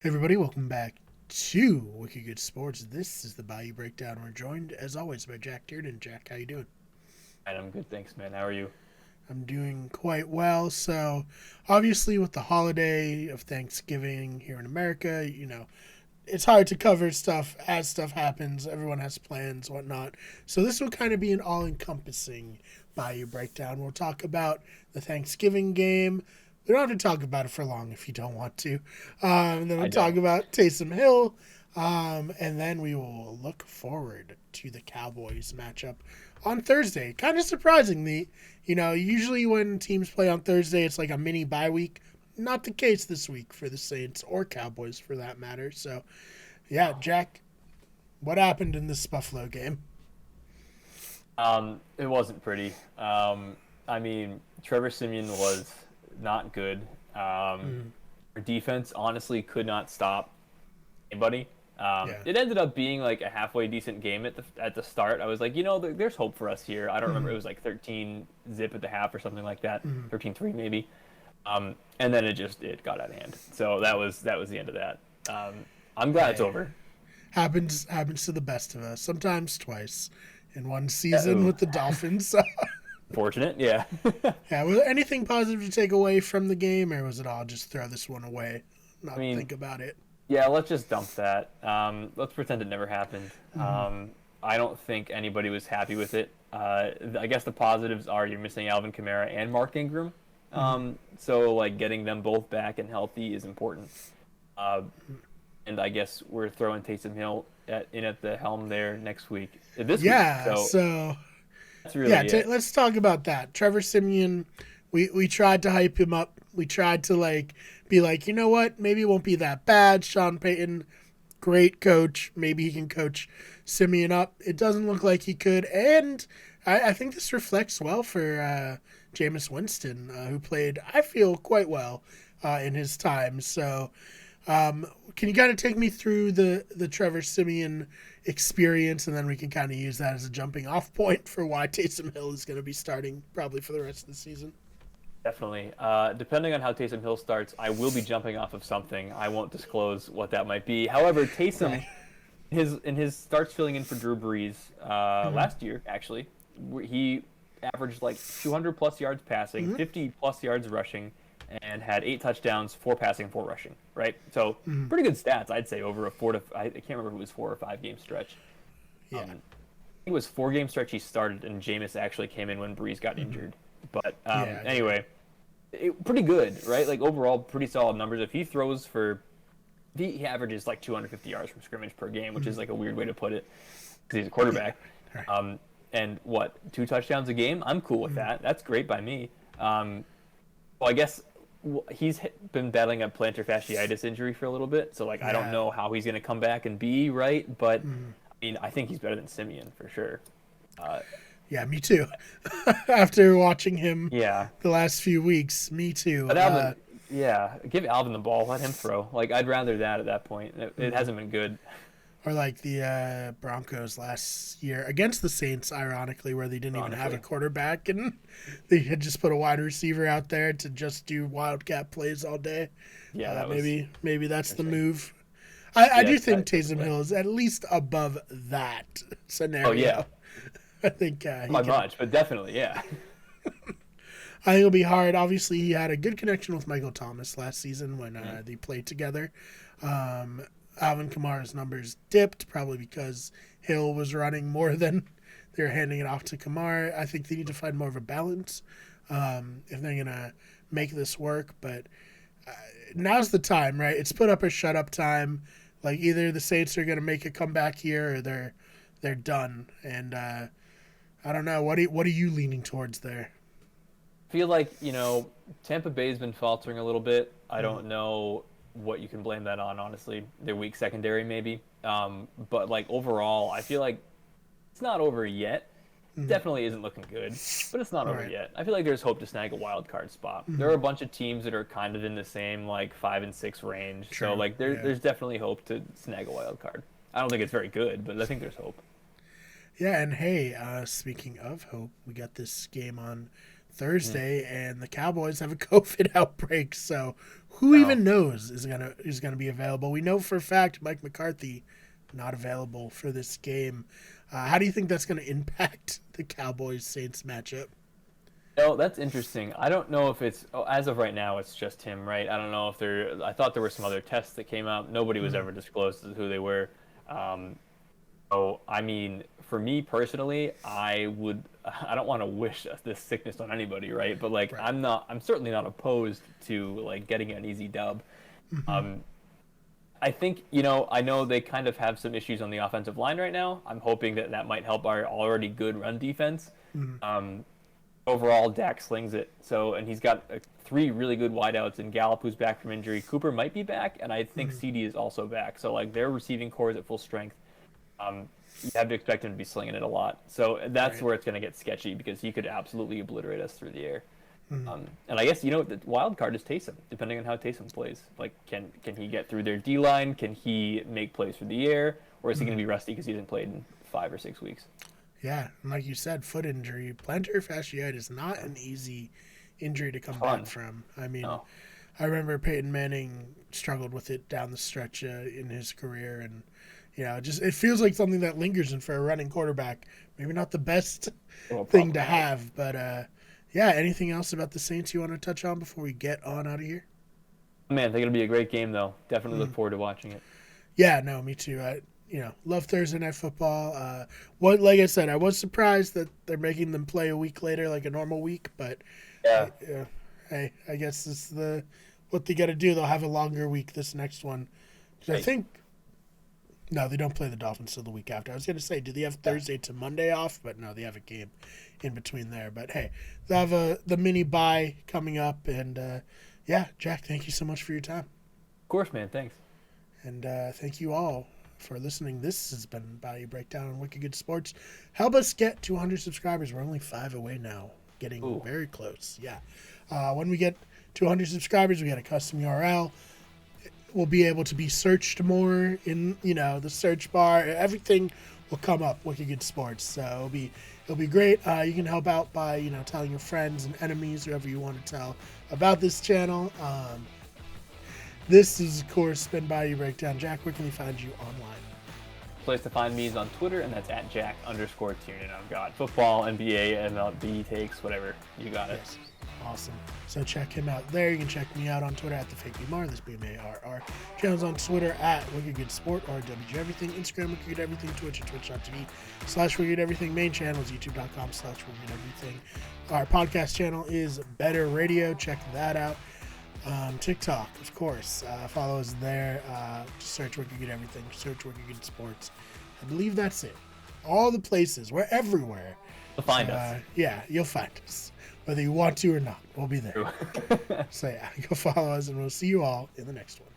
Hey everybody, welcome back to Wicked Good Sports. This is the Bayou Breakdown. We're joined, as always, by Jack Dearden. Jack, how you doing? And I'm good, thanks, man. How are you? I'm doing quite well. So, obviously, with the holiday of Thanksgiving here in America, it's hard to cover stuff as stuff happens. Everyone has plans, whatnot. So, this will kind of be an all-encompassing Bayou Breakdown. We'll talk about the Thanksgiving game. We don't have to talk about it for long if you don't want to. Then we'll I talk don't. about Taysom Hill. And then we will look forward to the Cowboys matchup on Thursday. Kind of surprisingly, usually when teams play on Thursday, it's like a mini bye week. Not the case this week for the Saints or Cowboys for that matter. So, yeah, Jack, what happened in this Buffalo game? It wasn't pretty. I mean, Trevor Simeon was not good. Mm, Our defense honestly could not stop anybody. yeah. It ended up being like a halfway decent game at the start. I was like, there's hope for us here. I don't remember. It Mm, was like 13 zip at the half or something like that, mm, 13-3 maybe. And then it got out of hand. So that was the end of that. I'm glad it's hey, over. happens to the best of us. Sometimes twice in one season Ooh, with the Dolphins. fortunate, yeah. Yeah, was there anything positive to take away from the game, or was it all just throw this one away, I not mean, think about it? yeah, let's just dump that. Let's pretend it never happened. Mm-hmm. I don't think anybody was happy with it. I guess the positives are you're missing Alvin Kamara and Mark Ingram. Mm-hmm. So like getting them both back and healthy is important. Uh, and I guess we're throwing Taysom Hill at the helm there next week, this week. Yeah, So so that's yeah, really it. let's talk about that. Trevor Simeon, we tried to hype him up. We tried to be like, you know what? Maybe it won't be that bad. Sean Payton, great coach. Maybe he can coach Simeon up. It doesn't look like he could, and I think this reflects well for Jameis Winston, who played, I feel, quite well in his time. So, can you kind of take me through the Trevor Simeon experience, and then we can kind of use that as a jumping off point for why Taysom Hill is going to be starting probably for the rest of the season? Definitely. Depending on how Taysom Hill starts, I will be jumping off of something. I won't disclose what that might be. However, Right. Taysom, his starts filling in for Drew Brees Mm-hmm. last year, actually, he averaged like 200 plus yards passing, Mm-hmm. 50 plus yards rushing, and had 8 touchdowns, 4 passing, 4 rushing. Right, so Mm-hmm. pretty good stats, I'd say, over a I can't remember if it was 4 or 5 game stretch. Yeah. It was 4 game stretch he started, and Jameis actually came in when Brees got Mm-hmm. injured. But Yeah. Yeah. anyway, pretty good, right? Like overall, pretty solid numbers. If he throws for, he averages like 250 yards from scrimmage per game, which Mm-hmm. is like a weird way to put it because he's a Yeah. quarterback. Right. And what, 2 touchdowns a game? I'm cool with Mm-hmm. that. That's great by me. Well, I guess he's been battling a plantar fasciitis injury for a little bit, so like I don't Yeah. know how he's gonna come back and be right, but Mm-hmm. I mean I think he's better than Simeon for sure. Uh, Yeah. Me too. After watching him yeah, the last few weeks, me too. but Alvin, yeah, give Alvin the ball, let him throw. Like I'd rather that at that point. It Mhm. hasn't been good. Or like the Broncos last year against the Saints, ironically, where they didn't even have a Honestly, quarterback and they had just put a wide receiver out there to just do wildcat plays all day. yeah, that was Maybe that's the interesting. move. I do Yes, think Taysom definitely. Hill is at least above that Oh yeah, scenario. I think he not by can. much, but definitely, yeah. I think it'll be hard. Obviously, he had a good connection with Michael Thomas last season when Mhm. they played together. Um, Alvin Kamara's numbers dipped probably because Hill was running more than they're handing it off to Kamara. I think they need to find more of a balance if they're gonna make this work. But now's the time, right? It's put up or shut up time. Like either the Saints are gonna make a comeback here or they're done. And I don't know. What are you leaning towards there? Feel like Tampa Bay's been faltering a little bit. I Mm-hmm. don't know what you can blame that on, honestly. Their weak secondary, maybe. But like overall, I feel like it's not over yet. Mm-hmm. Definitely isn't looking good, but it's not All over right. yet. I feel like there's hope to snag a wild card spot. There Mm-hmm. are a bunch of teams that are kind of in the same like 5 and 6 range, so True. like Yeah. there's definitely hope to snag a wild card. I don't think it's very good, but I think there's hope. Yeah, and hey, speaking of hope, we got this game on Thursday, and the Cowboys have a COVID outbreak. So who even knows is gonna be available? We know for a fact Mike McCarthy not available for this game. How do you think that's going to impact the Cowboys Saints matchup? No, that's interesting. I don't know if it's as of right now. It's just him, right? I don't know if there. I thought there were some other tests that came out. Nobody was ever disclosed as who they were. So I mean, for me personally, I don't want to wish this sickness on anybody, right? But like, Right. I'm certainly not opposed to like getting an easy dub. I think, I know they kind of have some issues on the offensive line right now. I'm hoping that might help our already good run defense. Overall, Dak slings it. So, and he's got 3 really good wideouts, and Gallup, who's back from injury. Cooper might be back, and I think CD is also back. So, like, their receiving core is at full strength. You have to expect him to be slinging it a lot. So that's where it's going to get sketchy, because he could absolutely obliterate us through the air. And I guess, the wild card is Taysom, depending on how Taysom plays. Like, can he get through their D-line? Can he make plays through the air? Or is he going to be rusty because he hasn't played in 5 or 6 weeks? Yeah, and like you said, foot injury. Plantar fasciitis is not an easy injury to come back from. I mean, I remember Peyton Manning struggled with it down the stretch in his career, and it feels like something that lingers in for a running quarterback. Maybe not the best thing to have, but anything else about the Saints you want to touch on before we get on out of here? Man, I think it'll be a great game, though. Definitely look forward to watching it. Yeah, no, me too. Love Thursday Night Football. Like I said, I was surprised that they're making them play a week later, like a normal week. But hey, I guess it's what they got to do. They'll have a longer week this next one. I think. No, they don't play the Dolphins till the week after. I was going to say, do they have Thursday to Monday off? But no, they have a game in between there. But hey, they have the mini bye coming up. And Jack, thank you so much for your time. Of course, man. Thanks. And thank you all for listening. This has been Bayou Breakdown on Wicked Good Sports. Help us get to 100 subscribers. We're only 5 away now. Getting very close. Yeah. When we get to 100 subscribers, we get a custom URL. We'll be able to be searched more in the search bar. Everything will come up Wicked Good Sports. So it'll be great. You can help out by telling your friends and enemies, whoever you want to tell, about this channel. This is, of course, been Bayou Breakdown. Jack, where can we find you online? Place to find me is on Twitter, and that's at Jack_Tiernan. I've got football, NBA, MLB takes, whatever. You got it. Yes. Awesome. So check him out there. You can check me out on Twitter at TheFakeBMar. This BMARR. Channels on Twitter at Wicked Good Sport or WG Everything. Instagram Wicked Everything. Twitch at twitch.tv/Wicked Everything. Main channel is youtube.com/Wicked Everything. Our podcast channel is Better Radio. Check that out. TikTok, of course. Follow us there. Search Wicked Good Everything. Search Wicked Good Sports. I believe that's it. All the places. We're everywhere. You'll find us. Yeah, you'll find us. Whether you want to or not, we'll be there. So yeah, go follow us, and we'll see you all in the next one.